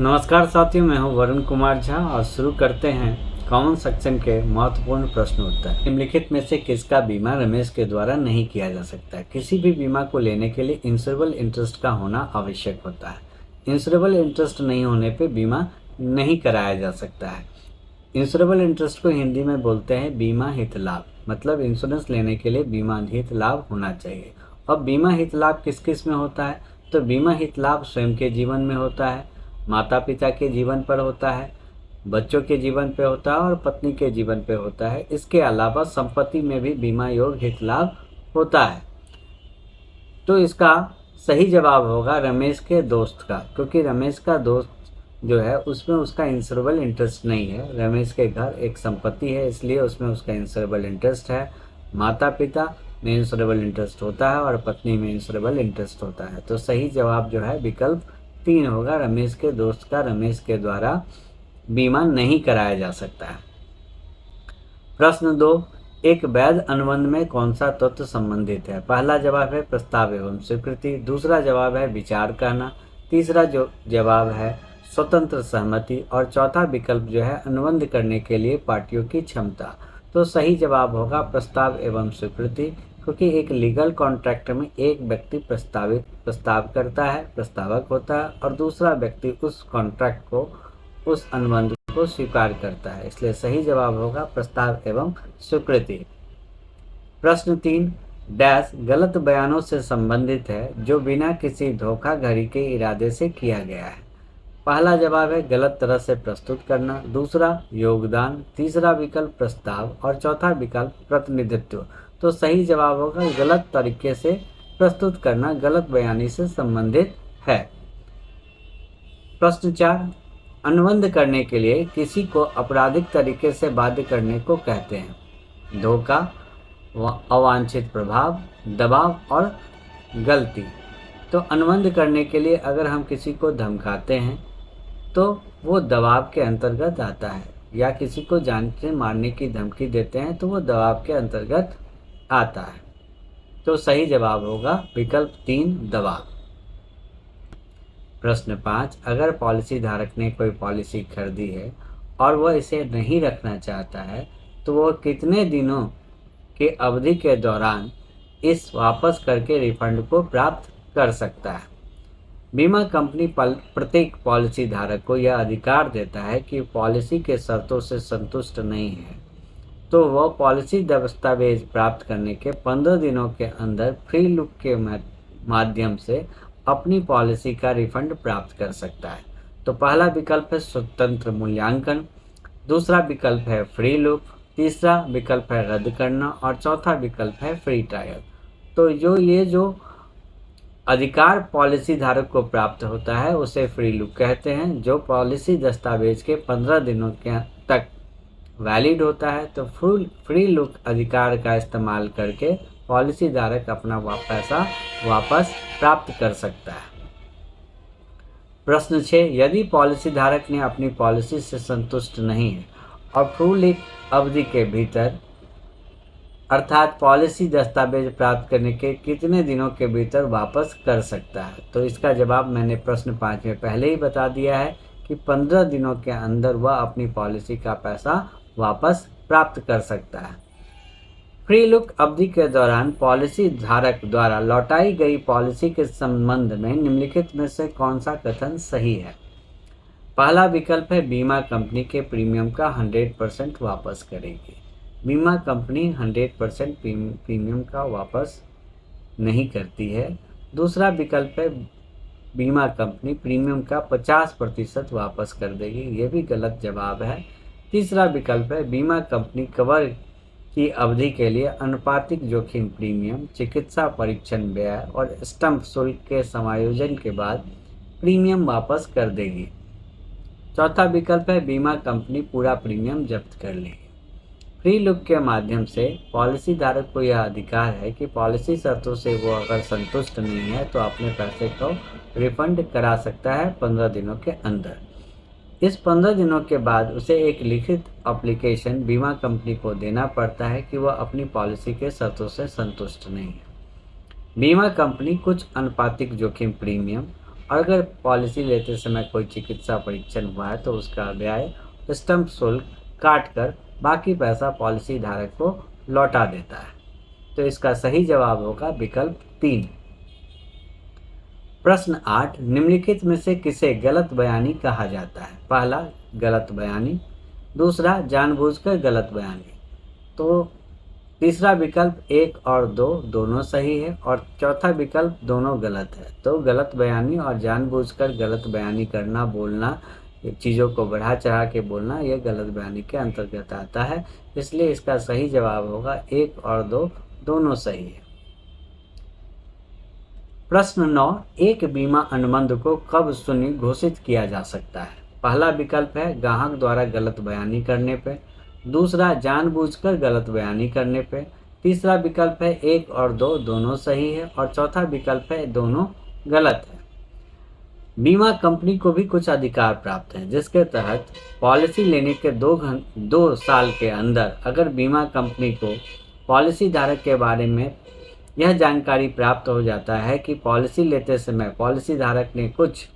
नमस्कार साथियों, मैं हूं वरुण कुमार झा और शुरू करते हैं कॉमन सेक्शन के महत्वपूर्ण प्रश्न उत्तर। निम्नलिखित में से किसका बीमा रमेश के द्वारा नहीं किया जा सकता है? किसी भी बीमा को लेने के लिए इंश्योरेबल इंटरेस्ट का होना आवश्यक होता है। इंश्योरेबल इंटरेस्ट नहीं होने पर बीमा नहीं कराया जा सकता है। इंश्योरेबल इंटरेस्ट को हिंदी में बोलते हैं बीमा हित लाभ, मतलब इंश्योरेंस लेने के लिए बीमा हित लाभ होना चाहिए। अब बीमा हित लाभ किस किस में होता है? तो बीमा हित लाभ स्वयं के जीवन में होता है, माता पिता के जीवन पर होता है, बच्चों के जीवन पे होता है और पत्नी के जीवन पे होता है। इसके अलावा संपत्ति में भी बीमा योग हित लाभ होता है। तो इसका सही जवाब होगा रमेश के दोस्त का, क्योंकि रमेश का दोस्त जो है उसमें उसका इंश्योरेबल इंटरेस्ट नहीं है। रमेश के घर एक संपत्ति है, इसलिए उसमें उसका इंश्योरेबल इंटरेस्ट है। माता पिता में इंश्योरेबल इंटरेस्ट होता है और पत्नी में इंश्योरेबल इंटरेस्ट होता है। तो सही जवाब जो है विकल्प 3 होगा, रमेश के दोस्त का रमेश के द्वारा बीमा नहीं कराया जा सकता है। प्रश्न 2, एक वैध अनुबंध में कौन सा तत्व संबंधित है? पहला जवाब है प्रस्ताव एवं स्वीकृति, दूसरा जवाब है विचार करना, तीसरा जो जवाब है स्वतंत्र सहमति और चौथा विकल्प जो है अनुबंध करने के लिए पार्टियों की क्षमता। तो सही जवाब होगा प्रस्ताव एवं स्वीकृति, क्योंकि एक लीगल कॉन्ट्रैक्ट में एक व्यक्ति प्रस्ताव करता है, प्रस्तावक होता है, और दूसरा व्यक्ति उस कॉन्ट्रैक्ट को, उस अनुबंध को स्वीकार करता है। इसलिए सही जवाब होगा प्रस्ताव एवं स्वीकृति। प्रश्न 3, डैश गलत बयानों से संबंधित है जो बिना किसी धोखाधड़ी के इरादे से किया गया है। पहला जवाब है गलत तरह से प्रस्तुत करना, दूसरा योगदान, तीसरा विकल्प प्रस्ताव और चौथा विकल्प प्रतिनिधित्व। तो सही जवाब होगा गलत तरीके से प्रस्तुत करना गलत बयानी से संबंधित है। प्रश्न 4, अनुबंध करने के लिए किसी को आपराधिक तरीके से बाध्य करने को कहते हैं? धोखा, अवांछित प्रभाव, दबाव और गलती। तो अनुबंध करने के लिए अगर हम किसी को धमकाते हैं तो वो दबाव के अंतर्गत आता है, या किसी को जान से मारने की धमकी देते हैं तो वो दबाव के अंतर्गत आता है। तो सही जवाब होगा विकल्प 3 दबाव। प्रश्न 5, अगर पॉलिसी धारक ने कोई पॉलिसी खरीदी है और वह इसे नहीं रखना चाहता है तो वह कितने दिनों के अवधि के दौरान इस वापस करके रिफंड को प्राप्त कर सकता है? बीमा कंपनी प्रत्येक पॉलिसी धारक को यह अधिकार देता है कि पॉलिसी के शर्तों से संतुष्ट नहीं है तो वह पॉलिसी दस्तावेज प्राप्त करने के 15 दिनों के अंदर फ्री लुक के माध्यम से अपनी पॉलिसी का रिफंड प्राप्त कर सकता है। तो पहला विकल्प है स्वतंत्र मूल्यांकन, दूसरा विकल्प है फ्री लुक, तीसरा विकल्प है रद्द करना और चौथा विकल्प है फ्री ट्रायल। तो जो अधिकार पॉलिसी धारक को प्राप्त होता है उसे फ्री लुक कहते हैं। जो पॉलिसी दस्तावेज के 15 दिनों के तक वैलिड होता है तो फ्री लुक अधिकार का इस्तेमाल करके पॉलिसी धारक अपना पैसा वापस प्राप्त कर सकता है। प्रश्न 6, यदि पॉलिसी धारक ने अपनी पॉलिसी से संतुष्ट नहीं है और फ्री लुक अवधि के भीतर अर्थात पॉलिसी दस्तावेज प्राप्त करने के कितने दिनों के भीतर वापस कर सकता है? तो इसका जवाब मैंने प्रश्न 5 में पहले ही बता दिया है कि 15 दिनों के अंदर वह अपनी पॉलिसी का पैसा वापस प्राप्त कर सकता है। फ्री लुक अवधि के दौरान पॉलिसी धारक द्वारा लौटाई गई पॉलिसी के संबंध में निम्नलिखित में से कौन सा कथन सही है? पहला विकल्प है बीमा कंपनी के प्रीमियम का 100% वापस करेगी। बीमा कंपनी 100% प्रीमियम का वापस नहीं करती है। दूसरा विकल्प है बीमा कंपनी प्रीमियम का 50% वापस कर देगी, ये भी गलत जवाब है। तीसरा विकल्प है बीमा कंपनी कवर की अवधि के लिए अनुपातिक जोखिम प्रीमियम, चिकित्सा परीक्षण व्यय और स्टंप शुल्क के समायोजन के बाद प्रीमियम वापस कर देगी। चौथा विकल्प है बीमा कंपनी पूरा प्रीमियम जब्त कर लेगी। फ्री लुक के माध्यम से पॉलिसी धारक को यह अधिकार है कि पॉलिसी शर्तों से वो अगर संतुष्ट नहीं है तो अपने पैसे को रिफंड करा सकता है 15 दिनों के अंदर। इस 15 दिनों के बाद उसे एक लिखित एप्लीकेशन बीमा कंपनी को देना पड़ता है कि वह अपनी पॉलिसी के शर्तों से संतुष्ट नहीं है। बीमा कंपनी कुछ अनुपातिक जोखिम प्रीमियम और अगर पॉलिसी लेते समय कोई चिकित्सा परीक्षण हुआ है तो उसका व्यय स्टम्प शुल्क काट कर बाकी पैसा पॉलिसी धारक को लौटा देता है। तो इसका सही जवाब होगा विकल्प 3। प्रश्न 8, निम्नलिखित में से किसे गलत बयानी कहा जाता है? पहला गलत बयानी, दूसरा जानबूझकर गलत बयानी। तो तीसरा विकल्प 1 और 2 दोनों सही है और चौथा विकल्प दोनों गलत है। तो गलत बयानी और जानबूझकर गलत बयानी करना, बोलना, चीज़ों को बढ़ा चढ़ा के बोलना, यह गलत बयानी के अंतर्गत आता है। इसलिए इसका सही जवाब होगा 1 और 2 दोनों सही है। प्रश्न 9, एक बीमा अनुबंध को कब शून्य घोषित किया जा सकता है? पहला विकल्प है ग्राहक द्वारा गलत बयानी करने पे, दूसरा जानबूझकर गलत बयानी करने पे, तीसरा विकल्प है 1 और 2 दोनों सही है और चौथा विकल्प है दोनों गलत है। बीमा कंपनी को भी कुछ अधिकार प्राप्त हैं, जिसके तहत पॉलिसी लेने के 2 साल के अंदर अगर बीमा कंपनी को पॉलिसी धारक के बारे में यह जानकारी प्राप्त हो जाता है कि पॉलिसी लेते समय पॉलिसी धारक ने कुछ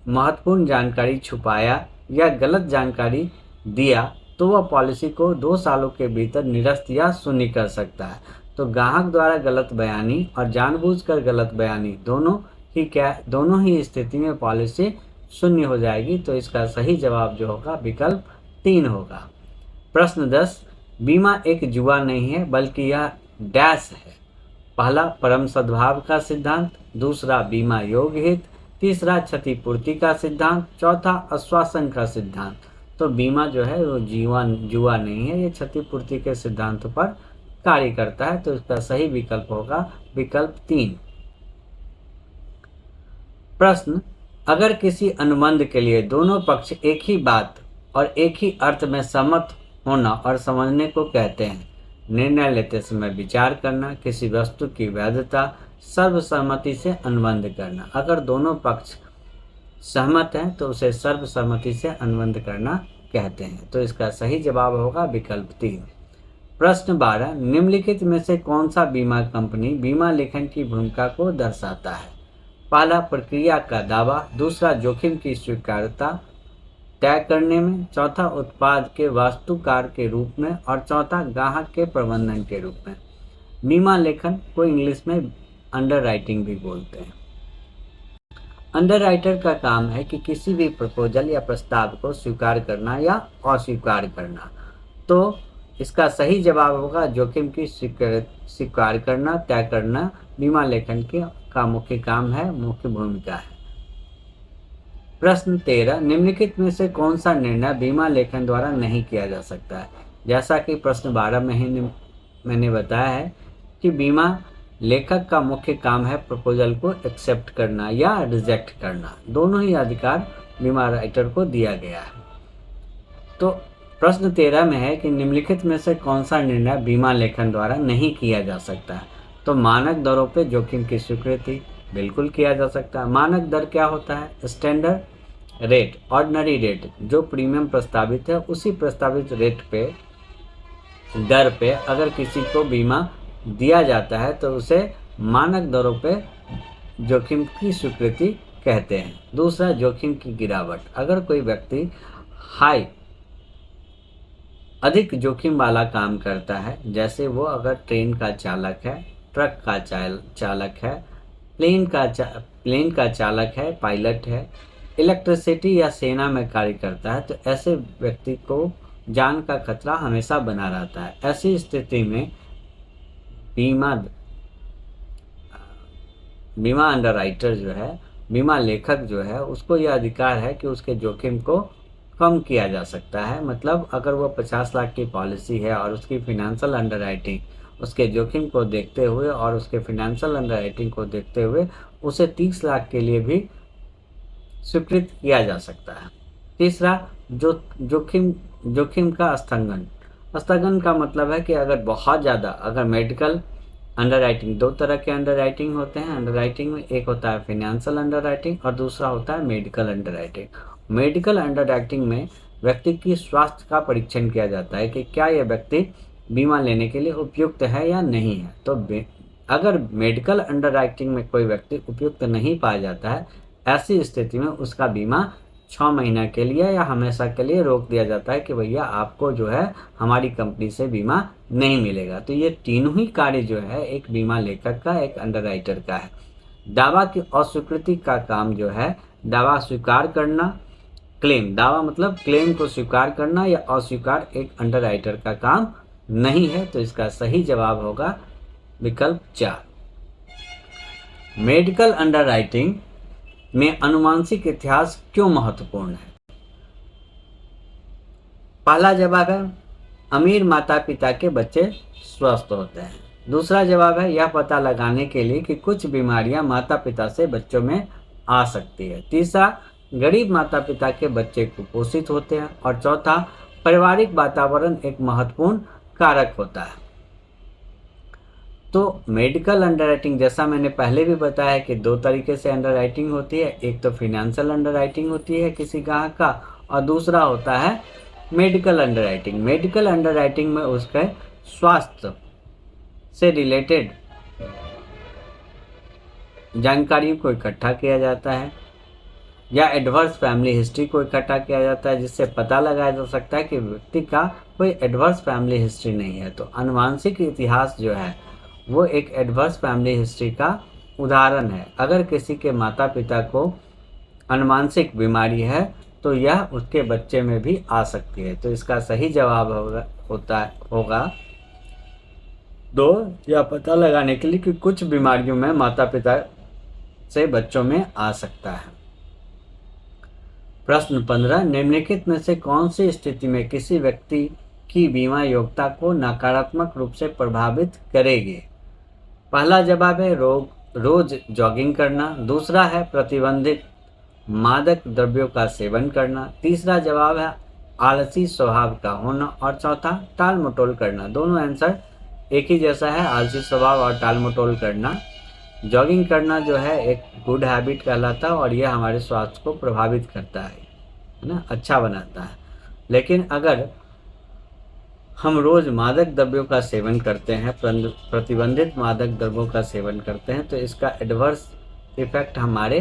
महत्वपूर्ण जानकारी छुपाया या गलत जानकारी दिया, तो वह पॉलिसी को 2 सालों के भीतर निरस्त या शून्य कर सकता है। तो ग्राहक द्वारा गलत बयानी और जानबूझकर गलत बयानी दोनों ही स्थिति में पॉलिसी शून्य हो जाएगी। तो इसका सही जवाब जो होगा विकल्प 3 होगा। प्रश्न 10, बीमा एक जुआ नहीं है बल्कि यह डैश है। पहला परम सद्भाव का सिद्धांत, दूसरा बीमा योग्य हित, तीसरा क्षतिपूर्ति का सिद्धांत, चौथा आश्वासन का सिद्धांत। तो बीमा जो है वो जुआ नहीं है, ये क्षतिपूर्ति के सिद्धांत पर कार्य करता है। तो इसका सही विकल्प होगा विकल्प 3। प्रश्न, अगर किसी अनुबंध के लिए दोनों पक्ष एक ही बात और एक ही अर्थ में सहमत होना और समझने को कहते हैं, निर्णय लेते समय विचार करना, किसी वस्तु की वैधता, सर्वसम्मति से अनुबंध करना। अगर दोनों पक्ष सहमत हैं तो उसे सर्वसम्मति से अनुबंध करना कहते हैं। तो इसका सही जवाब होगा विकल्प 3। प्रश्न 12, निम्नलिखित में से कौन सा बीमा कंपनी बीमा लेखन की भूमिका को दर्शाता है? पहला प्रक्रिया का दावा, दूसरा जोखिम की स्वीकार्यता तय करने में, चौथा उत्पाद के वास्तुकार के रूप में और चौथा ग्राहक के प्रबंधन के रूप में। बीमा लेखन को इंग्लिश में अंडरराइटिंग भी बोलते हैं। अंडरराइटर का काम है कि किसी भी प्रपोजल या प्रस्ताव को स्वीकार करना या अस्वीकार करना। तो इसका सही जवाब होगा जोखिम की स्वीकार करना, तय करना बीमा लेखन का मुख्य काम है, मुख्य भूमिका है। प्रश्न 13, निम्नलिखित में से कौन सा निर्णय बीमा लेखन द्वारा नहीं किया जा सकता है? जैसा कि प्रश्न 12 में ही मैंने बताया है कि बीमा लेखक का मुख्य काम है प्रपोजल को एक्सेप्ट करना या रिजेक्ट करना। दोनों ही अधिकार बीमा राइटर को दिया गया है। तो प्रश्न 13 में है कि निम्नलिखित में से कौन सा निर्णय बीमा लेखन द्वारा नहीं किया जा सकता है? तो मानक दरों पे जोखिम की स्वीकृति बिल्कुल किया जा सकता है। मानक दर क्या होता है? स्टैंडर्ड रेट, ऑर्डिनरी रेट, जो प्रीमियम प्रस्तावित है उसी प्रस्तावित रेट पे, दर पे अगर किसी को बीमा दिया जाता है तो उसे मानक दरों पे जोखिम की स्वीकृति कहते हैं। दूसरा जोखिम की गिरावट, अगर कोई व्यक्ति अधिक जोखिम वाला काम करता है, जैसे वो अगर ट्रेन का चालक है, ट्रक का चालक है, प्लेन का चालक है, पायलट है, इलेक्ट्रिसिटी या सेना में कार्य करता है, तो ऐसे व्यक्ति को जान का खतरा हमेशा बना रहता है। ऐसी स्थिति में बीमा अंडरराइटर जो है, बीमा लेखक जो है, उसको यह अधिकार है कि उसके जोखिम को कम किया जा सकता है। मतलब अगर वो 50 लाख की पॉलिसी है और उसकी फिनेंशियल अंडरराइटिंग उसके जोखिम को देखते हुए और उसके फिनेंशियल अंडरराइटिंग को देखते हुए उसे 30 लाख के लिए भी स्वीकृत किया जा सकता है। तीसरा जोखिम का स्थगन का मतलब है कि अगर बहुत ज़्यादा, अगर मेडिकल अंडरराइटिंग, 2 तरह के अंडरराइटिंग होते हैं। अंडरराइटिंग में एक होता है फिनेंशियल अंडरराइटिंग और दूसरा होता है मेडिकल अंडरराइटिंग। मेडिकल अंडरराइटिंग में व्यक्ति की स्वास्थ्य का परीक्षण किया जाता है कि क्या यह व्यक्ति बीमा लेने के लिए उपयुक्त है या नहीं है। तो अगर मेडिकल अंडरराइटिंग में कोई व्यक्ति उपयुक्त नहीं पाया जाता है, ऐसी स्थिति में उसका बीमा 6 महीने के लिए या हमेशा के लिए रोक दिया जाता है कि भैया आपको जो है हमारी कंपनी से बीमा नहीं मिलेगा। तो ये तीनों ही कार्य जो है एक बीमा लेखक का, एक अंडरराइटर का है। दावा की अस्वीकृति का काम जो है दावा स्वीकार करना, क्लेम, दावा मतलब क्लेम को स्वीकार करना या अस्वीकार एक अंडरराइटर का काम नहीं है। तो इसका सही जवाब होगा विकल्प 4। मेडिकल अंडरराइटिंग में अनुवांशिक इतिहास क्यों महत्वपूर्ण है? पहला जवाब है अमीर माता पिता के बच्चे स्वस्थ होते हैं। दूसरा जवाब है यह पता लगाने के लिए कि कुछ बीमारियां माता पिता से बच्चों में आ सकती है। तीसरा, गरीब माता पिता के बच्चे कुपोषित होते हैं। और चौथा, पारिवारिक वातावरण एक महत्वपूर्ण कारक होता है। तो मेडिकल अंडरराइटिंग, जैसा मैंने पहले भी बताया कि 2 तरीके से अंडरराइटिंग होती है। एक तो फिनेंशियल अंडरराइटिंग होती है किसी ग्राहक का, और दूसरा होता है मेडिकल अंडरराइटिंग। मेडिकल अंडरराइटिंग में उसके स्वास्थ्य से रिलेटेड जानकारियों को इकट्ठा किया जाता है या एडवर्स फैमिली हिस्ट्री को इकट्ठा किया जाता है, जिससे पता लगाया जा सकता है कि व्यक्ति का कोई एडवर्स फैमिली हिस्ट्री नहीं है। तो आनुवंशिक इतिहास जो है वो एक एडवर्स फैमिली हिस्ट्री का उदाहरण है। अगर किसी के माता पिता को आनुवंशिक बीमारी है तो यह उसके बच्चे में भी आ सकती है। तो इसका सही जवाब होगा 2, यह पता लगाने के लिए कि कुछ बीमारियों में माता पिता से बच्चों में आ सकता है। प्रश्न 15, निम्नलिखित में से कौन सी स्थिति में किसी व्यक्ति की बीमा योग्यता को नकारात्मक रूप से प्रभावित करेगी? पहला जवाब है रोज जॉगिंग करना। दूसरा है प्रतिबंधित मादक द्रव्यों का सेवन करना। तीसरा जवाब है आलसी स्वभाव का होना। और चौथा टाल मटोल करना। दोनों आंसर एक ही जैसा है, आलसी स्वभाव और टाल मटोल करना। जॉगिंग करना जो है एक गुड हैबिट कहलाता है और यह हमारे स्वास्थ्य को प्रभावित करता है ना, अच्छा बनाता है। लेकिन अगर हम रोज मादक द्रव्यों का सेवन करते हैं, प्रतिबंधित मादक द्रव्यों का सेवन करते हैं, तो इसका एडवर्स इफेक्ट हमारे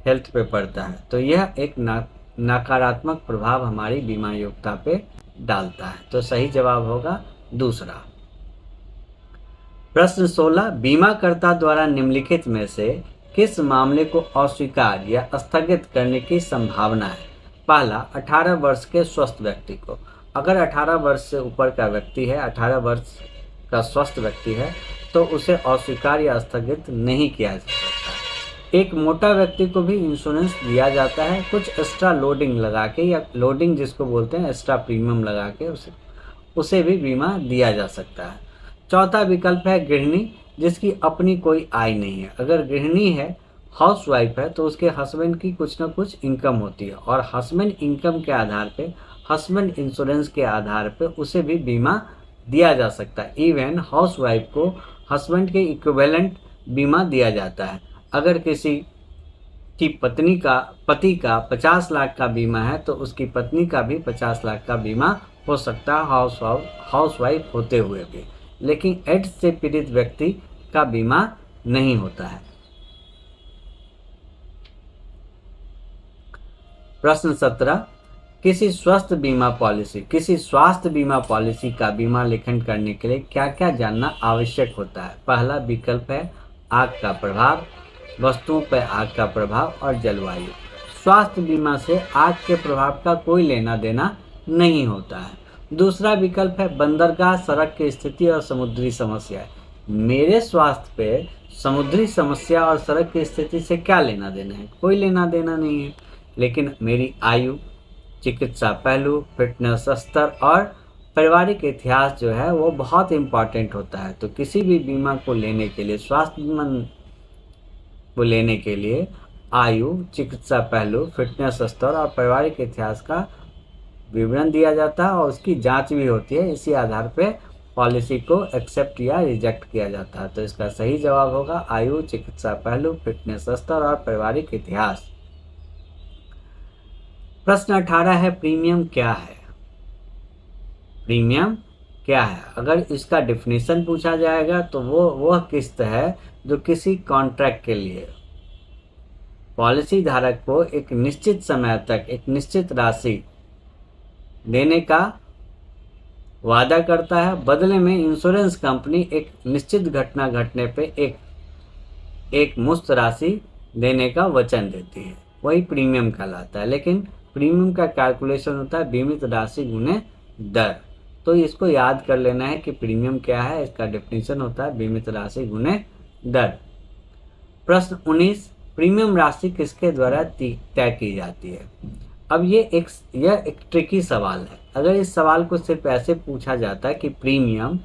हेल्थ पे पड़ता है। तो यह एक नकारात्मक प्रभाव हमारी बीमा योग्यता पे डालता है। तो सही जवाब होगा दूसरा। प्रश्न 16, बीमाकर्ता द्वारा निम्नलिखित में से किस मामले को अस्वीकार या स्थगित करने की संभावना है? पहला, 18 वर्ष के स्वस्थ व्यक्ति को। अगर 18 वर्ष से ऊपर का व्यक्ति है, 18 वर्ष का स्वस्थ व्यक्ति है, तो उसे अस्वीकार या स्थगित नहीं किया जा सकता। एक मोटा व्यक्ति को भी इंश्योरेंस दिया जाता है, कुछ एक्स्ट्रा लोडिंग लगा के, या लोडिंग जिसको बोलते हैं, एक्स्ट्रा प्रीमियम लगा के उसे भी बीमा दिया जा सकता है। चौथा विकल्प है गृहिणी जिसकी अपनी कोई आय नहीं है। अगर गृहिणी है, हाउसवाइफ है, तो उसके हस्बैंड की कुछ ना कुछ इनकम होती है और हस्बैंड इनकम के आधार पे, हस्बैंड इंश्योरेंस के आधार पे उसे भी बीमा दिया जा सकता है। इवन हाउसवाइफ को हस्बैंड के इक्विवेलेंट बीमा दिया जाता है। अगर किसी की पति का 50 लाख का बीमा है तो उसकी पत्नी का भी 50 लाख का बीमा हो सकता है हाउसवाइफ होते हुए भी। लेकिन एड्स से पीड़ित व्यक्ति का बीमा नहीं होता है। प्रश्न 17, किसी स्वास्थ्य बीमा पॉलिसी का बीमा लेखन करने के लिए क्या क्या जानना आवश्यक होता है? पहला विकल्प है आग का प्रभाव, वस्तुओं पर आग का प्रभाव और जलवायु। स्वास्थ्य बीमा से आग के प्रभाव का कोई लेना देना नहीं होता है। दूसरा विकल्प है बंदरगाह, सड़क की स्थिति और समुद्री समस्या। मेरे स्वास्थ्य पे समुद्री समस्या और सड़क की स्थिति से क्या लेना देना है? कोई लेना देना नहीं है। लेकिन मेरी आयु, चिकित्सा पहलू, फिटनेस स्तर और पारिवारिक इतिहास जो है वो बहुत इम्पॉर्टेंट होता है। तो किसी भी बीमा को लेने के लिए, स्वास्थ्य बीमा को लेने के लिए आयु, चिकित्सा पहलू, फिटनेस स्तर और पारिवारिक इतिहास का विवरण दिया जाता है और उसकी जांच भी होती है। इसी आधार पे पॉलिसी को एक्सेप्ट या रिजेक्ट किया जाता है। तो इसका सही जवाब होगा आयु, चिकित्सा पहलू, फिटनेस स्तर और पारिवारिक इतिहास। प्रश्न 18 है प्रीमियम क्या है? प्रीमियम क्या है। अगर इसका डिफिनीशन पूछा जाएगा तो वह किस्त है जो किसी कॉन्ट्रैक्ट के लिए पॉलिसी धारक को एक निश्चित समय तक एक निश्चित राशि देने का वादा करता है, बदले में इंश्योरेंस कंपनी एक निश्चित घटना घटने पे एक मुश्त राशि देने का वचन देती है, वही प्रीमियम कहलाता है। लेकिन प्रीमियम का कैलकुलेशन होता है बीमित राशि गुने दर। तो इसको याद कर लेना है कि प्रीमियम क्या है, इसका डेफिनेशन होता है बीमित राशि गुने दर। प्रश्न 19, प्रीमियम राशि किसके द्वारा तय की जाती है। अब यह एक ट्रिकी सवाल है। अगर इस सवाल को सिर्फ ऐसे पूछा जाता है कि प्रीमियम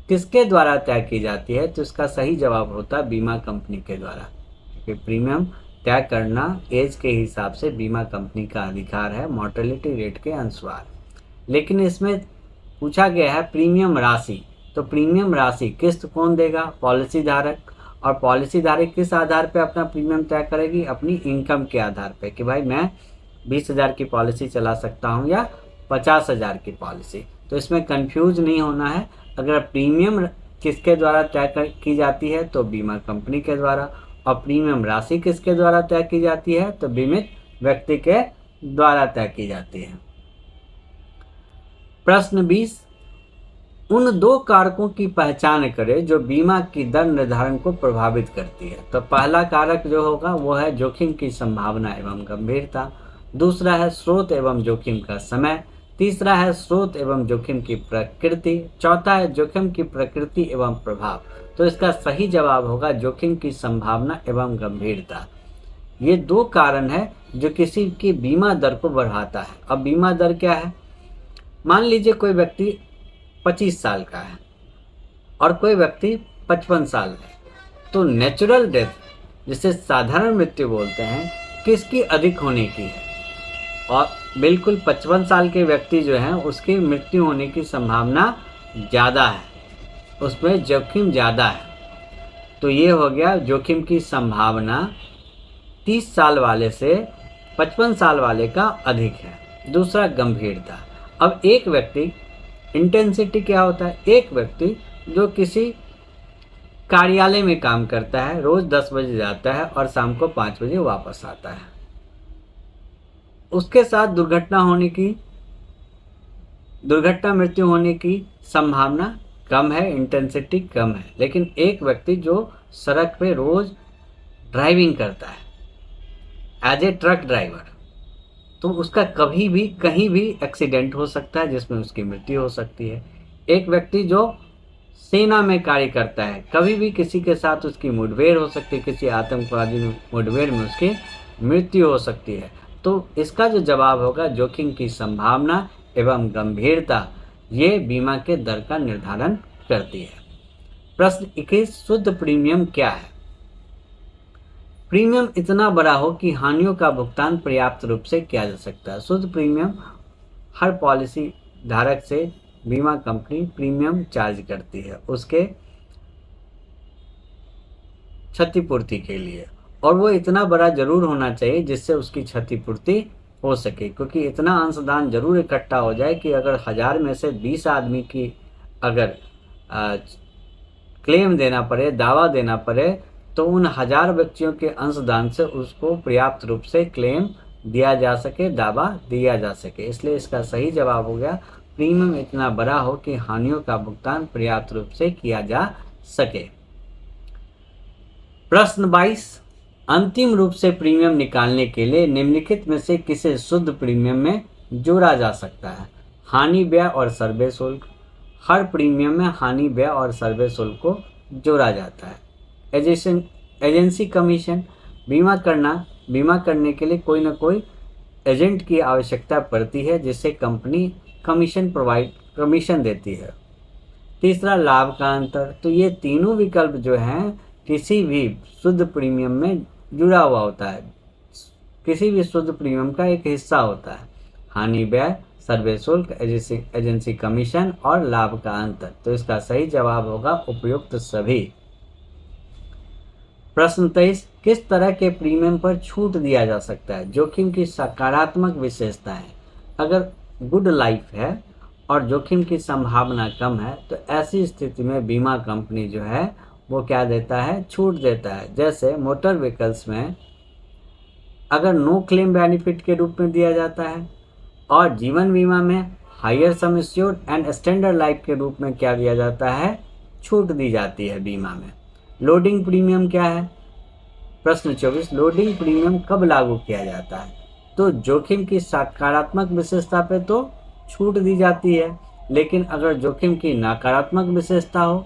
किसके द्वारा तय की जाती है, तो इसका सही जवाब होता है बीमा कंपनी के द्वारा, क्योंकि प्रीमियम तय करना एज के हिसाब से बीमा कंपनी का अधिकार है मॉर्टेलिटी रेट के अनुसार। लेकिन इसमें पूछा गया है प्रीमियम राशि, तो प्रीमियम राशि किस्त कौन देगा, पॉलिसी धारक। और पॉलिसी धारक किस आधार पे अपना प्रीमियम तय करेगी, अपनी इनकम के आधार पे, कि भाई मैं 20,000 की पॉलिसी चला सकता हूँ या 50,000 की पॉलिसी। तो इसमें कंफ्यूज नहीं होना है। अगर प्रीमियम किसके द्वारा तय की जाती है तो बीमा कंपनी के द्वारा, और प्रीमियम राशि किसके द्वारा तय की जाती है तो बीमित व्यक्ति के द्वारा तय की जाती है। प्रश्न 20, उन दो कारकों की पहचान करें जो बीमा की दर निर्धारण को प्रभावित करती है। तो पहला कारक जो होगा वो है जोखिम की संभावना एवं गंभीरता, दूसरा है स्रोत एवं जोखिम का समय, तीसरा है स्रोत एवं जोखिम की प्रकृति, चौथा है जोखिम की प्रकृति एवं प्रभाव। तो इसका सही जवाब होगा जोखिम की संभावना एवं गंभीरता। ये दो कारण है जो किसी की बीमा दर को बढ़ाता है। अब बीमा दर क्या है, मान लीजिए कोई व्यक्ति 25 साल का है और कोई व्यक्ति 55 साल का है, तो नेचुरल डेथ जिसे साधारण मृत्यु बोलते हैं किसकी अधिक होने की है, और बिल्कुल 55 साल के व्यक्ति जो हैं उसकी मृत्यु होने की संभावना ज़्यादा है, उसमें जोखिम ज़्यादा है। तो ये हो गया जोखिम की संभावना 30 साल वाले से 55 साल वाले का अधिक है। दूसरा गंभीरता। अब एक व्यक्ति, इंटेंसिटी क्या होता है, एक व्यक्ति जो किसी कार्यालय में काम करता है, रोज 10 बजे जाता है और शाम को 5 बजे वापस आता है, उसके साथ दुर्घटना मृत्यु होने की संभावना कम है, इंटेंसिटी कम है। लेकिन एक व्यक्ति जो सड़क पे रोज ड्राइविंग करता है एज ए ट्रक ड्राइवर, तो उसका कभी भी कहीं भी एक्सीडेंट हो सकता है जिसमें उसकी मृत्यु हो सकती है। एक व्यक्ति जो सेना में कार्य करता है, कभी भी किसी के साथ उसकी मुठभेड़ हो सकती है, किसी आतंकवादी मुठभेड़ में उसकी मृत्यु हो सकती है। तो इसका जो जवाब होगा जोखिम की संभावना एवं गंभीरता, ये बीमा के दर का निर्धारण करती है। प्रश्न 21, शुद्ध प्रीमियम क्या है। प्रीमियम इतना बड़ा हो कि हानियों का भुगतान पर्याप्त रूप से किया जा सकता है। शुद्ध प्रीमियम हर पॉलिसी धारक से बीमा कंपनी प्रीमियम चार्ज करती है उसके क्षतिपूर्ति के लिए, और वो इतना बड़ा जरूर होना चाहिए जिससे उसकी क्षतिपूर्ति हो सके, क्योंकि इतना अंशदान जरूर इकट्ठा हो जाए कि अगर 1000 में से 20 आदमी की अगर क्लेम देना पड़े, दावा देना पड़े, तो उन 1000 व्यक्तियों के अंशदान से उसको पर्याप्त रूप से क्लेम दिया जा सके, दावा दिया जा सके। इसलिए इसका सही जवाब हो गया प्रीमियम इतना बड़ा हो कि हानियों का भुगतान पर्याप्त रूप से किया जा सके। प्रश्न 22, अंतिम रूप से प्रीमियम निकालने के लिए निम्नलिखित में से किसे शुद्ध प्रीमियम में जोड़ा जा सकता है। हानि व्यय और सर्वे शुल्क। हर प्रीमियम में हानि व्यय और सर्वे शुल्क को जोड़ा जाता है। Agency commission. बीमा करने के लिए कोई ना कोई एजेंट की आवश्यकता पड़ती है जिससे कंपनी कमीशन देती है। तीसरा लाभ का अंतर। तो ये तीनों विकल्प जो हैं किसी भी शुद्ध प्रीमियम में जुड़ा हुआ होता है, किसी भी शुद्ध प्रीमियम का एक हिस्सा होता है। हानि व्यय, सर्वे शुल्क, एजेंसी कमीशन और लाभ का अंतर। तो इसका सही जवाब होगा उपयुक्त सभी। प्रश्न 23, किस तरह के प्रीमियम पर छूट दिया जा सकता है। जोखिम की सकारात्मक विशेषताएं। अगर गुड लाइफ है और जोखिम की संभावना कम है, तो ऐसी स्थिति में बीमा कंपनी जो है वो क्या देता है, छूट देता है। जैसे मोटर व्हीकल्स में अगर नो क्लेम बेनिफिट के रूप में दिया जाता है, और जीवन बीमा में higher sum assured and standard life के रूप में क्या दिया जाता है, छूट दी जाती है बीमा में। लोडिंग प्रीमियम क्या है? प्रश्न 24, लोडिंग प्रीमियम कब लागू किया जाता है? तो जोखिम की सकारात्मक विशेषता पे तो छूट दी जाती है, लेकिन अगर जोखिम की नकारात्मक विशेषता हो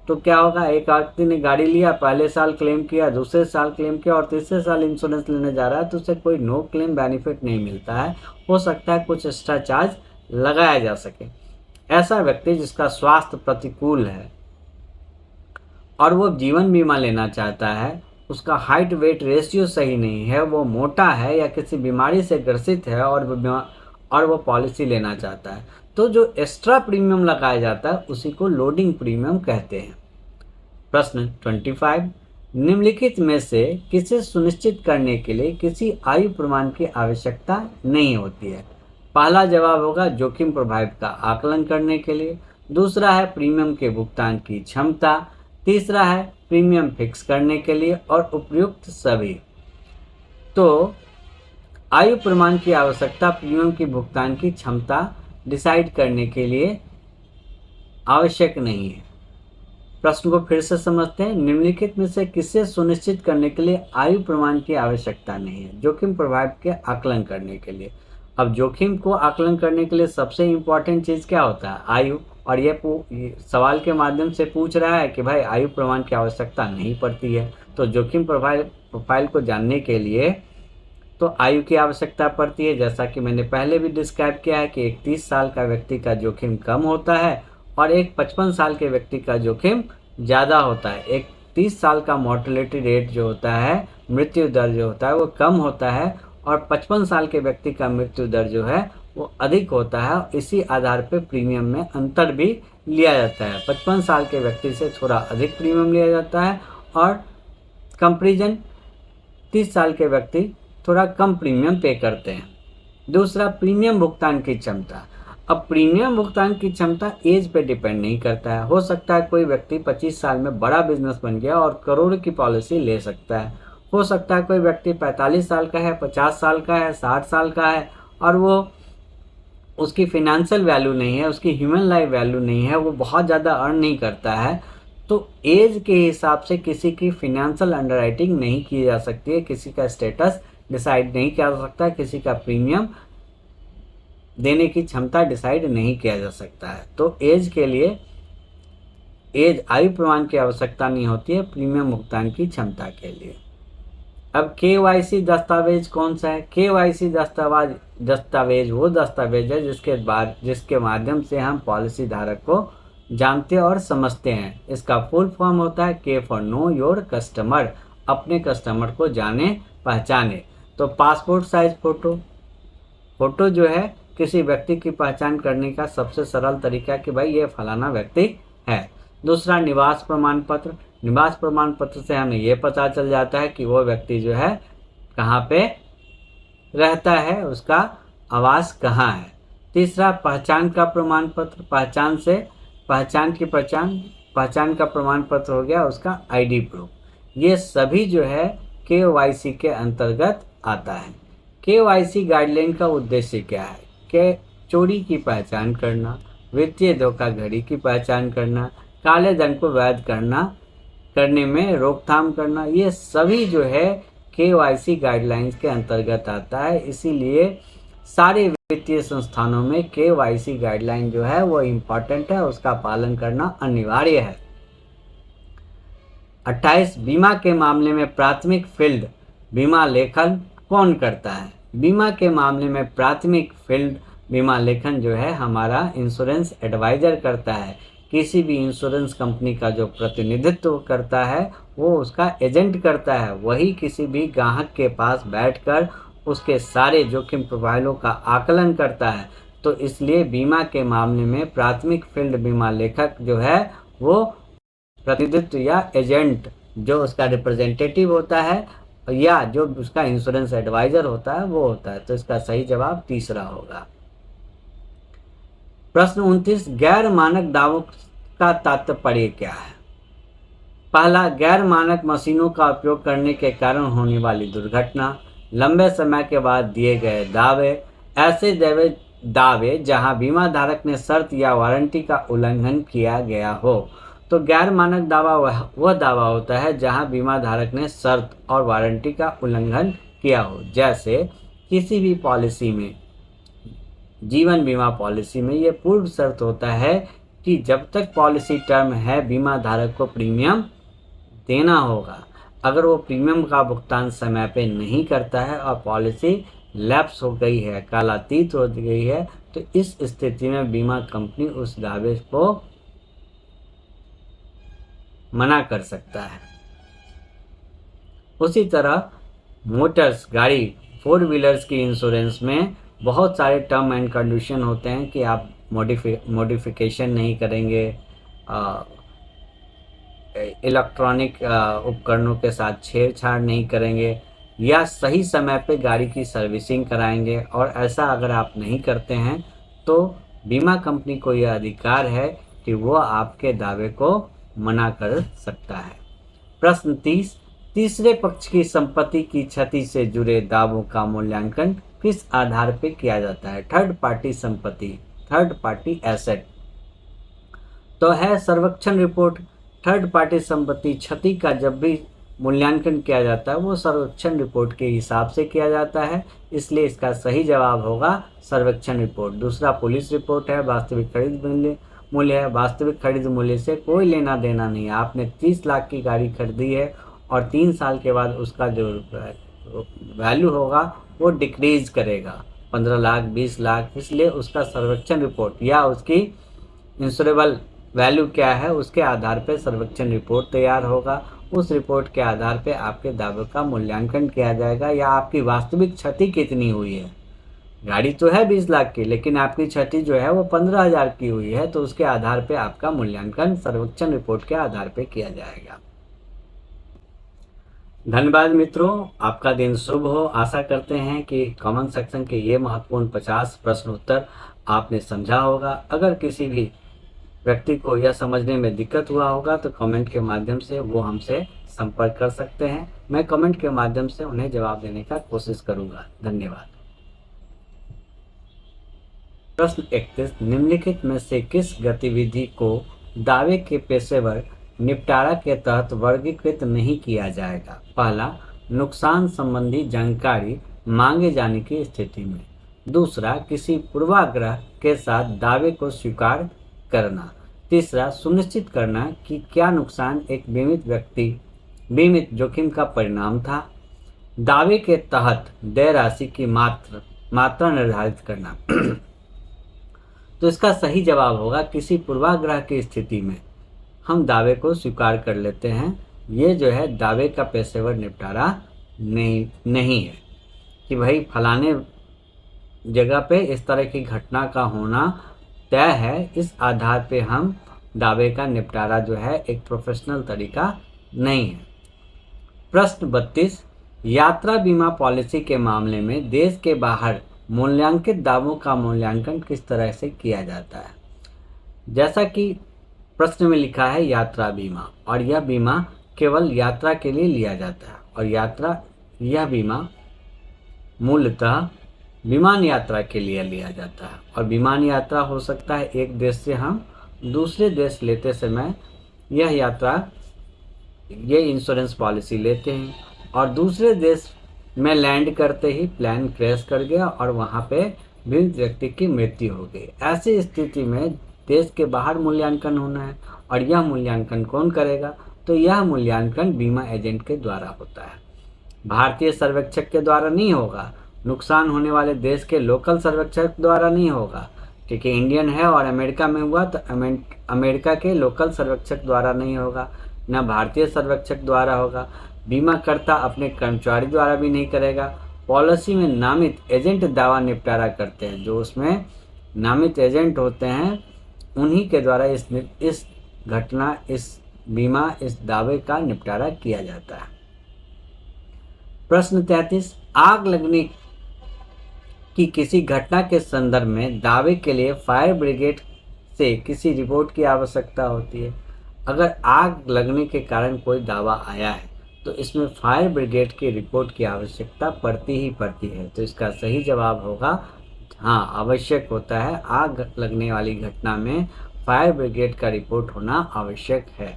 तो क्या होगा, एक व्यक्ति ने गाड़ी लिया, पहले साल क्लेम किया, दूसरे साल क्लेम किया और तीसरे साल इंश्योरेंस लेने जा रहा है, तो उसे कोई नो क्लेम बेनिफिट नहीं मिलता है। हो सकता है कुछ एक्स्ट्रा चार्ज लगाया जा सके। ऐसा व्यक्ति जिसका स्वास्थ्य प्रतिकूल है और वो जीवन बीमा लेना चाहता है, उसका हाइट वेट रेशियो सही नहीं है, वो मोटा है या किसी बीमारी से ग्रसित है और वो पॉलिसी लेना चाहता है, तो जो एक्स्ट्रा प्रीमियम लगाया जाता है उसी को लोडिंग प्रीमियम कहते हैं। प्रश्न 25, निम्नलिखित में से किसे सुनिश्चित करने के लिए किसी आयु प्रमाण की आवश्यकता नहीं होती है? पहला जवाब होगा जोखिम प्रभावित का आकलन करने के लिए, दूसरा है प्रीमियम के भुगतान की क्षमता, तीसरा है प्रीमियम फिक्स करने के लिए, और उपयुक्त सभी। तो आयु प्रमाण की आवश्यकता प्रीमियम की भुगतान की क्षमता डिसाइड करने के लिए आवश्यक नहीं है। प्रश्न को फिर से समझते हैं। निम्नलिखित में से किसे सुनिश्चित करने के लिए आयु प्रमाण की आवश्यकता नहीं है? जोखिम प्रभाव के आकलन करने के लिए। अब जोखिम को आकलन करने के लिए सबसे इम्पोर्टेंट चीज़ क्या होता है? आयु। और ये सवाल के माध्यम से पूछ रहा है कि भाई आयु प्रमाण की आवश्यकता नहीं पड़ती है, तो जोखिम प्रोफाइल को जानने के लिए तो आयु की आवश्यकता पड़ती है। जैसा कि मैंने पहले भी डिस्क्राइब किया है कि एक 30 साल का व्यक्ति का जोखिम कम होता है और एक 55 साल के व्यक्ति का जोखिम ज़्यादा होता है। एक 30 साल का मोर्टेलिटी रेट जो होता है, मृत्यु दर जो होता है वो कम होता है, और 55 साल के व्यक्ति का मृत्यु दर जो है वो अधिक होता है। इसी आधार पर प्रीमियम में अंतर भी लिया जाता है। 55 साल के व्यक्ति से थोड़ा अधिक प्रीमियम लिया जाता है और कंपेरिजन 30 साल के व्यक्ति थोड़ा कम प्रीमियम पे करते हैं। दूसरा, प्रीमियम भुगतान की क्षमता। अब प्रीमियम भुगतान की क्षमता एज पे डिपेंड नहीं करता है। हो सकता है कोई व्यक्ति 25 साल में बड़ा बिजनेस बन गया और करोड़ की पॉलिसी ले सकता है। हो सकता है कोई व्यक्ति 45 साल का है, 50 साल का है, 60 साल का है और वो उसकी फिनेंशियल वैल्यू नहीं है, उसकी ह्यूमन लाइफ वैल्यू नहीं है, वो बहुत ज़्यादा अर्न नहीं करता है, तो एज के हिसाब से किसी की फिनेंशियल अंडरराइटिंग नहीं की जा सकती है, किसी का स्टेटस डिसाइड नहीं किया जा सकता, किसी का प्रीमियम देने की क्षमता डिसाइड नहीं किया जा सकता है। तो एज के लिए आयु प्रमाण की आवश्यकता नहीं होती है प्रीमियम भुगतान की क्षमता के लिए। अब KYC दस्तावेज कौन सा है? KYC दस्तावेज वो दस्तावेज है जिसके माध्यम से हम पॉलिसी धारक को जानते और समझते हैं। इसका फुल फॉर्म होता है K for know your customer, अपने कस्टमर को जाने पहचाने। तो पासपोर्ट साइज फोटो जो है किसी व्यक्ति की पहचान करने का सबसे सरल तरीका कि भाई ये फलाना व्यक्ति है। दूसरा, निवास प्रमाण पत्र। निवास प्रमाण पत्र से हमें ये पता चल जाता है कि वो व्यक्ति जो है कहाँ पे रहता है, उसका आवास कहाँ है। तीसरा, पहचान का प्रमाण पत्र। पहचान का प्रमाण पत्र हो गया उसका ID प्रूफ। ये सभी जो है KYC के अंतर्गत आता है। KYC गाइडलाइन का उद्देश्य क्या है? कि चोरी की पहचान करना, वित्तीय धोखाधड़ी की पहचान करना, काले धन को वैध करने में रोकथाम करना, ये सभी जो है KYC गाइडलाइंस के अंतर्गत आता है। इसीलिए सारे वित्तीय संस्थानों में KYC गाइडलाइन जो है वो इम्पॉर्टेंट है, उसका पालन करना अनिवार्य है। 28, बीमा के मामले में प्राथमिक फील्ड बीमा लेखन कौन करता है? बीमा के मामले में प्राथमिक फील्ड बीमा लेखन जो है हमारा इंश्योरेंस एडवाइजर करता है। किसी भी इंश्योरेंस कंपनी का जो प्रतिनिधित्व करता है वो उसका एजेंट करता है। वही किसी भी ग्राहक के पास बैठकर उसके सारे जोखिम प्रोफाइलों का आकलन करता है। तो इसलिए बीमा के मामले में प्राथमिक फील्ड बीमा लेखक जो है वो प्रतिनिधित्व या एजेंट जो उसका रिप्रेजेंटेटिव होता है या जो उसका इंश्योरेंस एडवाइजर होता है वो होता है। तो इसका सही जवाब तीसरा होगा। प्रश्न 29, गैर मानक दावों का तात्पर्य क्या है? पहला, गैर मानक मशीनों का उपयोग करने के कारण होने वाली दुर्घटना, लंबे समय के बाद दिए गए दावे, ऐसे दावे जहां बीमा धारक ने शर्त या वारंटी का उल्लंघन किया गया हो। तो गैर मानक दावा वह दावा होता है जहां बीमा धारक ने शर्त और वारंटी का उल्लंघन किया हो। जैसे किसी भी पॉलिसी में, जीवन बीमा पॉलिसी में यह पूर्व शर्त होता है कि जब तक पॉलिसी टर्म है बीमा धारक को प्रीमियम देना होगा। अगर वो प्रीमियम का भुगतान समय पे नहीं करता है और पॉलिसी लैप्स हो गई है, कालातीत हो गई है, तो इस स्थिति में बीमा कंपनी उस दावे को मना कर सकता है। उसी तरह मोटर्स, गाड़ी, 4 व्हीलर्स की इंश्योरेंस में बहुत सारे टर्म एंड कंडीशन होते हैं कि आप मॉडिफिकेशन नहीं करेंगे, इलेक्ट्रॉनिक उपकरणों के साथ छेड़छाड़ नहीं करेंगे, या सही समय पे गाड़ी की सर्विसिंग कराएंगे। और ऐसा अगर आप नहीं करते हैं तो बीमा कंपनी को यह अधिकार है कि वो आपके दावे को मना कर सकता है। प्रश्न 30, तीसरे पक्ष की संपत्ति की क्षति से जुड़े दावों का मूल्यांकन किस आधार पर किया जाता है? थर्ड पार्टी संपत्ति, थर्ड पार्टी एसेट तो है सर्वेक्षण रिपोर्ट। थर्ड पार्टी संपत्ति क्षति का जब भी मूल्यांकन किया जाता है वो सर्वेक्षण रिपोर्ट के हिसाब से किया जाता है, इसलिए इसका सही जवाब होगा सर्वेक्षण रिपोर्ट। दूसरा पुलिस रिपोर्ट है, वास्तविक खरीद मूल्य है। वास्तविक खरीद मूल्य से कोई लेना देना नहीं है। आपने 30 लाख की गाड़ी खरीदी है और 3 साल के बाद उसका जो वैल्यू होगा वो डिक्रीज करेगा 15 लाख 20 लाख, इसलिए उसका सर्वेक्षण रिपोर्ट या उसकी इंश्योरेबल वैल्यू क्या है उसके आधार पर सर्वेक्षण रिपोर्ट तैयार होगा। उस रिपोर्ट के आधार पर आपके दावे का मूल्यांकन किया जाएगा या आपकी वास्तविक क्षति कितनी हुई है। गाड़ी तो है 20 लाख की, लेकिन आपकी क्षति जो है वो 15,000 की हुई है, तो उसके आधार पर आपका मूल्यांकन सर्वेक्षण रिपोर्ट के आधार पर किया जाएगा। धन्यवाद मित्रों, आपका दिन शुभ हो। आशा करते हैं कि कमेंट सेक्शन के ये महत्वपूर्ण 50 प्रश्न उत्तर आपने समझा होगा। अगर किसी भी व्यक्ति को यह समझने में दिक्कत हुआ होगा तो कमेंट के माध्यम से वो हमसे संपर्क कर सकते हैं। मैं कमेंट के माध्यम से उन्हें जवाब देने का कोशिश करूंगा। धन्यवाद। प्रश्न 31, निम्नलिखित में से किस गतिविधि को दावे के पेशेवर निपटारा के तहत वर्गीकृत नहीं किया जाएगा? पहला, नुकसान संबंधी जानकारी मांगे जाने की स्थिति में। दूसरा, किसी पूर्वाग्रह के साथ दावे को स्वीकार करना। तीसरा, सुनिश्चित करना कि क्या नुकसान एक बीमित जोखिम का परिणाम था। दावे के तहत देय राशि की मात्रा निर्धारित करना। तो इसका सही जवाब होगा किसी पूर्वाग्रह की स्थिति में हम दावे को स्वीकार कर लेते हैं। ये जो है दावे का पेशेवर निपटारा नहीं है कि भाई फलाने जगह पे इस तरह की घटना का होना तय है, इस आधार पे हम दावे का निपटारा जो है एक प्रोफेशनल तरीका नहीं है। प्रश्न 32, यात्रा बीमा पॉलिसी के मामले में देश के बाहर मूल्यांकित दावों का मूल्यांकन किस तरह से किया जाता है? जैसा कि प्रश्न में लिखा है यात्रा बीमा, और यह बीमा केवल यात्रा के लिए लिया जाता है और यह बीमा मूलतः विमान यात्रा के लिए लिया जाता है। और विमान यात्रा हो सकता है एक देश से हम दूसरे देश लेते समय ये इंश्योरेंस पॉलिसी लेते हैं और दूसरे देश में लैंड करते ही प्लेन क्रैश कर गया और वहाँ पे भी व्यक्ति की मृत्यु हो गई। ऐसी स्थिति में देश के बाहर मूल्यांकन होना है और यह मूल्यांकन कौन करेगा? तो यह मूल्यांकन बीमा एजेंट के द्वारा होता है, भारतीय सर्वेक्षक के द्वारा नहीं होगा। नुकसान होने वाले देश के लोकल सर्वेक्षक द्वारा नहीं होगा, क्योंकि इंडियन है और अमेरिका में हुआ तो अमेरिका के लोकल सर्वेक्षक द्वारा नहीं होगा, न भारतीय सर्वेक्षक द्वारा होगा। बीमाकर्ता अपने कर्मचारी द्वारा भी नहीं करेगा। पॉलिसी में नामित एजेंट दावा निपटारा करते हैं, जो उसमें नामित एजेंट होते हैं उन्हीं के द्वारा इस दावे का निपटारा किया जाता है। प्रश्न 33, आग लगने कि किसी घटना के संदर्भ में दावे के लिए फायर ब्रिगेड से किसी रिपोर्ट की आवश्यकता होती है। अगर आग लगने के कारण कोई दावा आया है तो इसमें फायर ब्रिगेड की रिपोर्ट की आवश्यकता पड़ती ही पड़ती है। तो इसका सही जवाब होगा हाँ, आवश्यक होता है। आग लगने वाली घटना में फायर ब्रिगेड का रिपोर्ट होना आवश्यक है।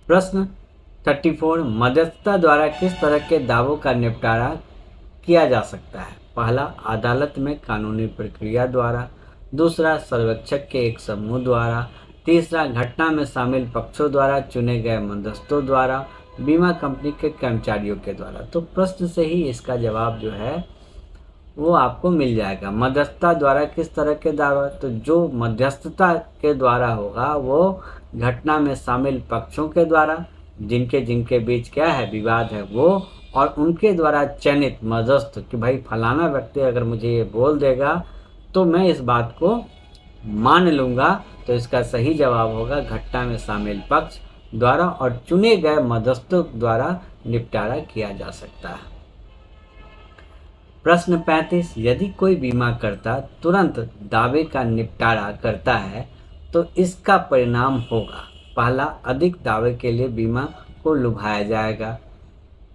प्रश्न 34, मध्यस्थता द्वारा किस तरह के दावों का निपटारा किया जा सकता है? पहला, अदालत में कानूनी प्रक्रिया द्वारा। दूसरा, सर्वेक्षक के एक समूह द्वारा। तीसरा, घटना में शामिल पक्षों द्वारा चुने गए मध्यस्थों द्वारा। बीमा कंपनी के कर्मचारियों के द्वारा। तो प्रश्न से ही इसका जवाब जो है वो आपको मिल जाएगा। मध्यस्थता द्वारा किस तरह के दावा? तो जो मध्यस्थता के द्वारा होगा वो घटना में शामिल पक्षों के द्वारा, जिनके जिनके बीच क्या है, विवाद है, वो, और उनके द्वारा चयनित मध्यस्थ कि भाई फलाना व्यक्ति अगर मुझे ये बोल देगा तो मैं इस बात को मान लूँगा। तो इसका सही जवाब होगा घटना में शामिल पक्ष द्वारा और चुने गए मध्यस्थों द्वारा निपटारा किया जा सकता है। प्रश्न 35, यदि कोई बीमाकर्ता तुरंत दावे का निपटारा करता है तो इसका परिणाम होगा। पहला, अधिक दावे के लिए बीमा को लुभाया जाएगा,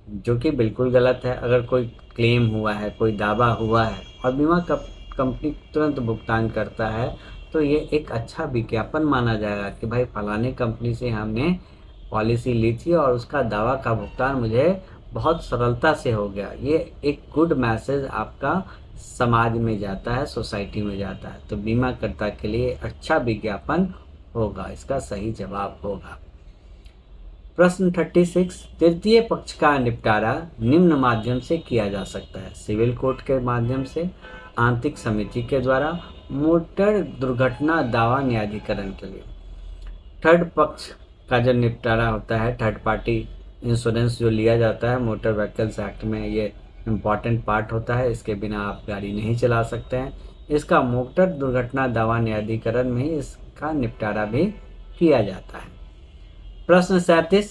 जो कि बिल्कुल गलत है। अगर कोई क्लेम हुआ है, कोई दावा हुआ है और बीमा कंपनी तुरंत भुगतान करता है तो ये एक अच्छा विज्ञापन माना जाएगा कि भाई फलाने कंपनी से हमने पॉलिसी ली थी और उसका दावा का भुगतान मुझे बहुत सरलता से हो गया। ये एक गुड मैसेज आपका समाज में जाता है, सोसाइटी में जाता है। तो बीमाकर्ता के लिए अच्छा विज्ञापन होगा। इसका सही जवाब होगा। प्रश्न 36, तृतीय पक्ष का निपटारा निम्न माध्यम से किया जा सकता है। सिविल कोर्ट के माध्यम से, आंतरिक समिति के द्वारा, मोटर दुर्घटना दावा न्यायाधिकरण के लिए। थर्ड पक्ष का जो निपटारा होता है, थर्ड पार्टी इंश्योरेंस जो लिया जाता है मोटर व्हीकल्स एक्ट में, ये इम्पॉर्टेंट पार्ट होता है। इसके बिना आप गाड़ी नहीं चला सकते हैं। इसका मोटर दुर्घटना दावा न्यायाधिकरण में ही इसका निपटारा भी किया जाता है। प्रश्न 37,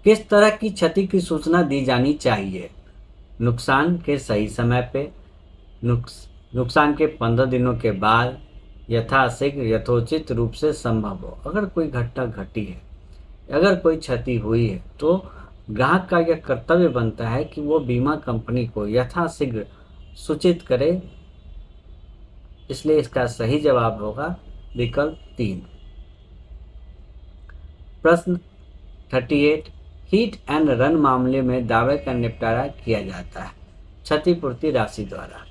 किस तरह की क्षति की सूचना दी जानी चाहिए? नुकसान के सही समय पे, नुकसान के 15 दिनों के बाद, यथाशीघ्र, यथोचित रूप से संभव हो। अगर कोई घटना घटी है, अगर कोई क्षति हुई है तो ग्राहक का यह कर्तव्य बनता है कि वो बीमा कंपनी को यथाशीघ्र सूचित करे। इसलिए इसका सही जवाब होगा विकल्प 3। प्रश्न 38, हिट एंड रन मामले में दावे का निपटारा किया जाता है क्षतिपूर्ति राशि द्वारा।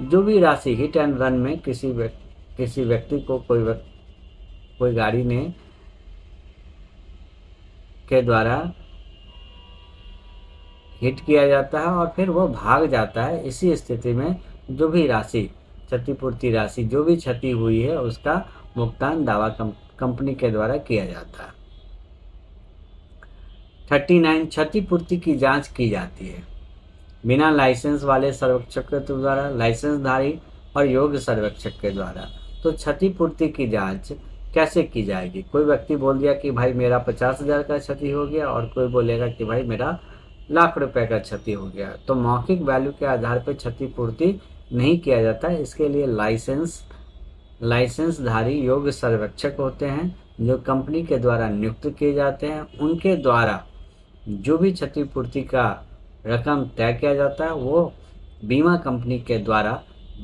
जो भी राशि हिट एंड रन में किसी व्यक्ति को कोई गाड़ी ने के द्वारा हिट किया जाता है और फिर वो भाग जाता है, इसी स्थिति में जो भी राशि क्षतिपूर्ति राशि जो भी क्षति हुई है उसका भुगतान दावा कंपनी के द्वारा किया जाता है। 39, क्षतिपूर्ति की जांच की जाती है बिना लाइसेंस वाले सर्वेक्षक के द्वारा, लाइसेंसधारी और योग्य सर्वेक्षक के द्वारा। तो क्षतिपूर्ति की जांच कैसे की जाएगी? कोई व्यक्ति बोल दिया कि भाई मेरा 50,000 का क्षति हो गया और कोई बोलेगा कि भाई मेरा लाख रुपए का क्षति हो गया। तो मौखिक वैल्यू के आधार पर क्षतिपूर्ति नहीं किया जाता है। इसके लिए लाइसेंसधारी योग्य सर्वेक्षक होते हैं जो कंपनी के द्वारा नियुक्त किए जाते हैं। उनके द्वारा जो भी क्षतिपूर्ति का रकम तय किया जाता है वो बीमा कंपनी के द्वारा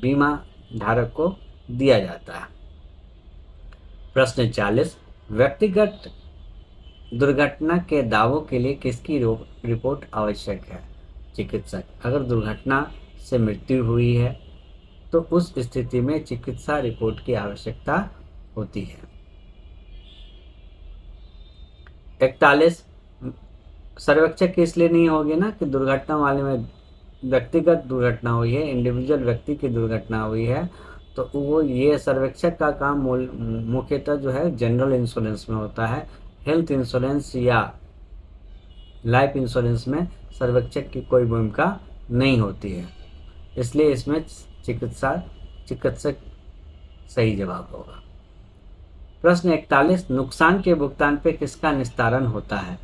बीमा धारक को दिया जाता है। प्रश्न 40, व्यक्तिगत दुर्घटना के दावों के लिए किसकी रिपोर्ट आवश्यक है? चिकित्सक। अगर दुर्घटना से मृत्यु हुई है तो उस स्थिति में चिकित्सा रिपोर्ट की आवश्यकता होती है। 41, सर्वेक्षक इसलिए नहीं होगी ना कि दुर्घटना वाले में व्यक्तिगत दुर्घटना हुई है, इंडिविजुअल व्यक्ति की दुर्घटना हुई है, तो वो ये सर्वेक्षक का काम मुख्यतः जो है जनरल इंश्योरेंस में होता है। हेल्थ इंश्योरेंस या लाइफ इंश्योरेंस में सर्वेक्षक की कोई भूमिका नहीं होती है। इसलिए इसमें चिकित्सक सही जवाब होगा। प्रश्न 41, नुकसान के भुगतान पे किसका निस्तारण होता है?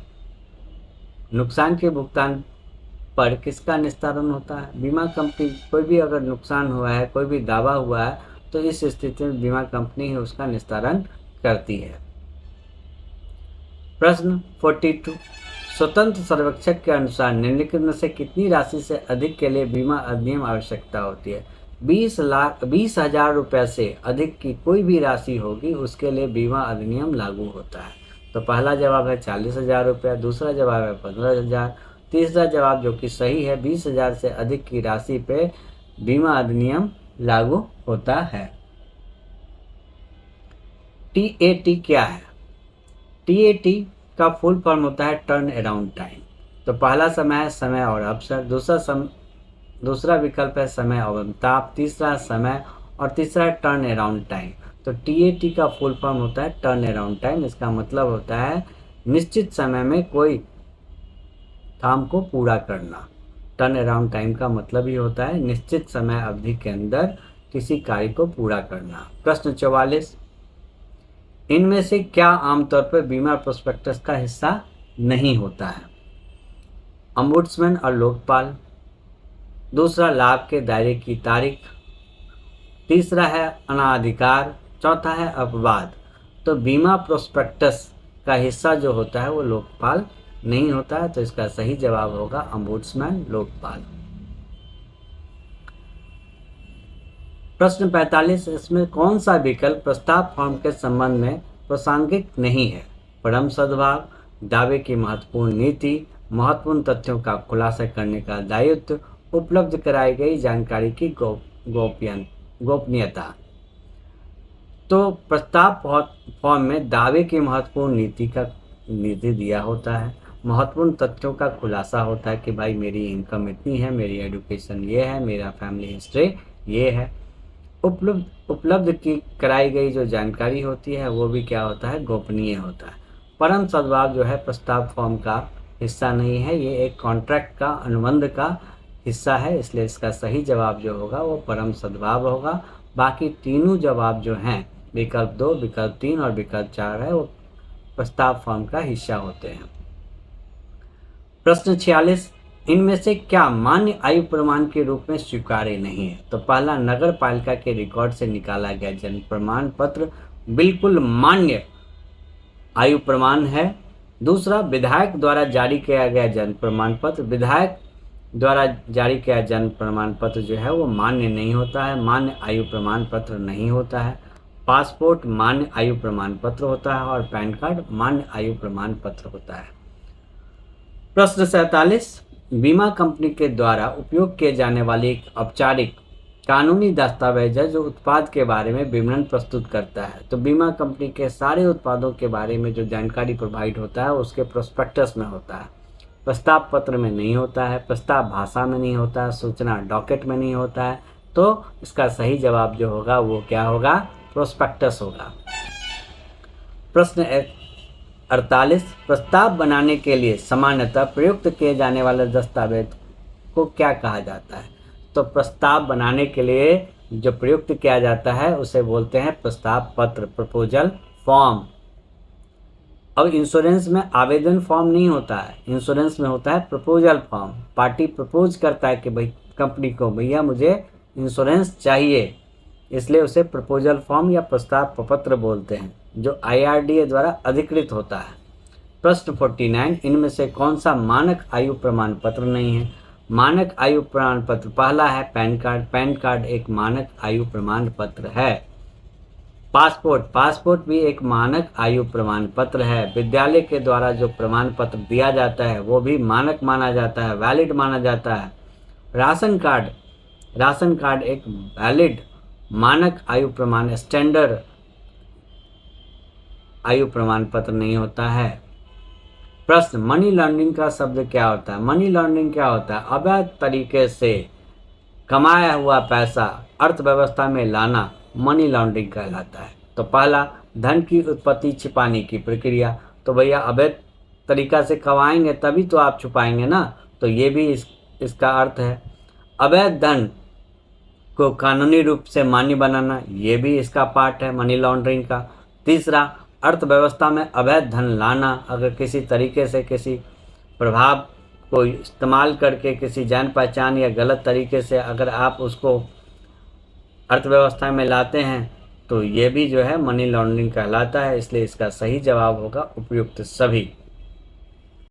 नुकसान के भुगतान पर किसका निस्तारण होता है? बीमा कंपनी, कोई भी अगर नुकसान हुआ है, कोई भी दावा हुआ है, तो इस स्थिति में बीमा कंपनी ही उसका निस्तारण करती है। प्रश्न 42, स्वतंत्र सर्वेक्षक के अनुसार निम्नलिखित में से कितनी राशि से अधिक के लिए बीमा अधिनियम आवश्यकता होती है? 20,000 रुपये से अधिक की कोई भी राशि होगी उसके लिए बीमा अधिनियम लागू होता है। तो पहला जवाब है 40,000 रुपये, दूसरा जवाब है 15,000, तीसरा जवाब जो कि सही है 20,000 से अधिक की राशि पे बीमा अधिनियम लागू होता है। TAT क्या है? TAT का फुल फॉर्म होता है टर्न अराउंड टाइम। तो पहला समय है समय और अवसर, दूसरा विकल्प है समय और ताप, तीसरा समय और तीसरा टर्न अराउंड टाइम। तो TAT का फुल फॉर्म होता है टर्न अराउंड टाइम। इसका मतलब होता है निश्चित समय में कोई काम को पूरा करना। टर्न अराउंड टाइम का मतलब ही होता है निश्चित समय अवधि के अंदर किसी कार्य को पूरा करना। प्रश्न 44, इनमें से क्या आमतौर पर बीमा प्रोस्पेक्टस का हिस्सा नहीं होता है? अम्बुड्समैन और लोकपाल, दूसरा लाभ के दायरे की तारीख, तीसरा है अनाधिकार, चौथा है अपवाद। तो बीमा प्रोस्पेक्टस का हिस्सा जो होता है वो लोकपाल नहीं होता है। तो इसका सही जवाब होगा अम्बुड्समैन, लोकपाल। प्रश्न 45, इसमें कौन सा विकल्प प्रस्ताव फॉर्म के संबंध में प्रासंगिक नहीं है? परम सद्भाव, दावे की महत्वपूर्ण नीति, महत्वपूर्ण तथ्यों का खुलासा करने का दायित्व, उपलब्ध कराई गई जानकारी की गोपनीयता। तो प्रस्ताव फॉर्म में दावे की महत्वपूर्ण नीति दिया होता है, महत्वपूर्ण तथ्यों का खुलासा होता है कि भाई मेरी इनकम इतनी है, मेरी एजुकेशन ये है, मेरा फैमिली हिस्ट्री ये है। उपलब्ध की कराई गई जो जानकारी होती है वो भी क्या होता है? गोपनीय होता है। परम सद्भाव जो है प्रस्ताव फॉर्म का हिस्सा नहीं है, ये एक कॉन्ट्रैक्ट का, अनुबंध का हिस्सा है, इसलिए इसका सही जवाब जो होगा वो परम सद्भाव होगा। बाकी तीनों जवाब जो हैं विकल्प 2, विकल्प 3 और विकल्प 4 है वो प्रस्ताव फॉर्म का हिस्सा होते हैं। प्रश्न 46, इनमें से क्या मान्य आयु प्रमाण के रूप में स्वीकार्य नहीं है? तो पहला, नगर पालिका के रिकॉर्ड से निकाला गया जन्म प्रमाण पत्र बिल्कुल मान्य आयु प्रमाण है। दूसरा, विधायक द्वारा जारी किया गया जन्म प्रमाण पत्र, विधायक द्वारा जारी किया जन्म प्रमाण पत्र जो है वो मान्य नहीं होता है, मान्य आयु प्रमाण पत्र नहीं होता है। पासपोर्ट मान्य आयु प्रमाण पत्र होता है और पैन कार्ड मान्य आयु प्रमाण पत्र होता है। प्रश्न 47, बीमा कंपनी के द्वारा उपयोग किए जाने वाली एक औपचारिक कानूनी दस्तावेज है जो उत्पाद के बारे में विवरण प्रस्तुत करता है। तो बीमा कंपनी के सारे उत्पादों के बारे में जो जानकारी प्रोवाइड होता है उसके प्रोस्पेक्टस में होता है, प्रस्ताव पत्र में नहीं होता है, प्रस्ताव भाषा में नहीं होता है, सूचना डॉकेट में नहीं होता है। तो इसका सही जवाब जो होगा वो क्या होगा? प्रोस्पेक्टस होगा। प्रश्न 48, प्रस्ताव बनाने के लिए सामान्यतः प्रयुक्त किए जाने वाले दस्तावेज को क्या कहा जाता है? तो प्रस्ताव बनाने के लिए जो प्रयुक्त किया जाता है उसे बोलते हैं प्रस्ताव पत्र, प्रपोजल फॉर्म। अब इंश्योरेंस में आवेदन फॉर्म नहीं होता है, इंश्योरेंस में होता है प्रपोजल फॉर्म। पार्टी प्रपोज करता है कि भाई कंपनी को, भैया मुझे इंश्योरेंस चाहिए, इसलिए उसे प्रपोजल फॉर्म या प्रस्ताव पत्र बोलते हैं जो IRDA द्वारा अधिकृत होता है। प्रश्न 49, इनमें से कौन सा मानक आयु प्रमाण पत्र नहीं है? मानक आयु प्रमाण पत्र पहला है पैन कार्ड, पैन कार्ड एक मानक आयु प्रमाण पत्र है। पासपोर्ट भी एक मानक आयु प्रमाण पत्र है। विद्यालय के द्वारा जो प्रमाण पत्र दिया जाता है वो भी मानक माना जाता है, वैलिड माना जाता है। राशन कार्ड एक वैलिड मानक आयु प्रमाण, स्टैंडर्ड आयु प्रमाण पत्र नहीं होता है। प्रश्न, मनी लॉन्ड्रिंग का शब्द क्या होता है? मनी लॉन्ड्रिंग क्या होता है? अवैध तरीके से कमाया हुआ पैसा अर्थव्यवस्था में लाना मनी लॉन्ड्रिंग कहलाता है। तो पहला, धन की उत्पत्ति छिपाने की प्रक्रिया। तो भैया अवैध तरीका से कमाएंगे तभी तो आप छुपाएंगे ना, तो ये भी इसका अर्थ है। अवैध धन को कानूनी रूप से मान्य बनाना, ये भी इसका पार्ट है मनी लॉन्ड्रिंग का। तीसरा, अर्थव्यवस्था में अवैध धन लाना, अगर किसी तरीके से किसी प्रभाव को इस्तेमाल करके किसी जान पहचान या गलत तरीके से अगर आप उसको अर्थव्यवस्था में लाते हैं तो ये भी जो है मनी लॉन्ड्रिंग कहलाता है। इसलिए इसका सही जवाब होगा उपयुक्त सभी।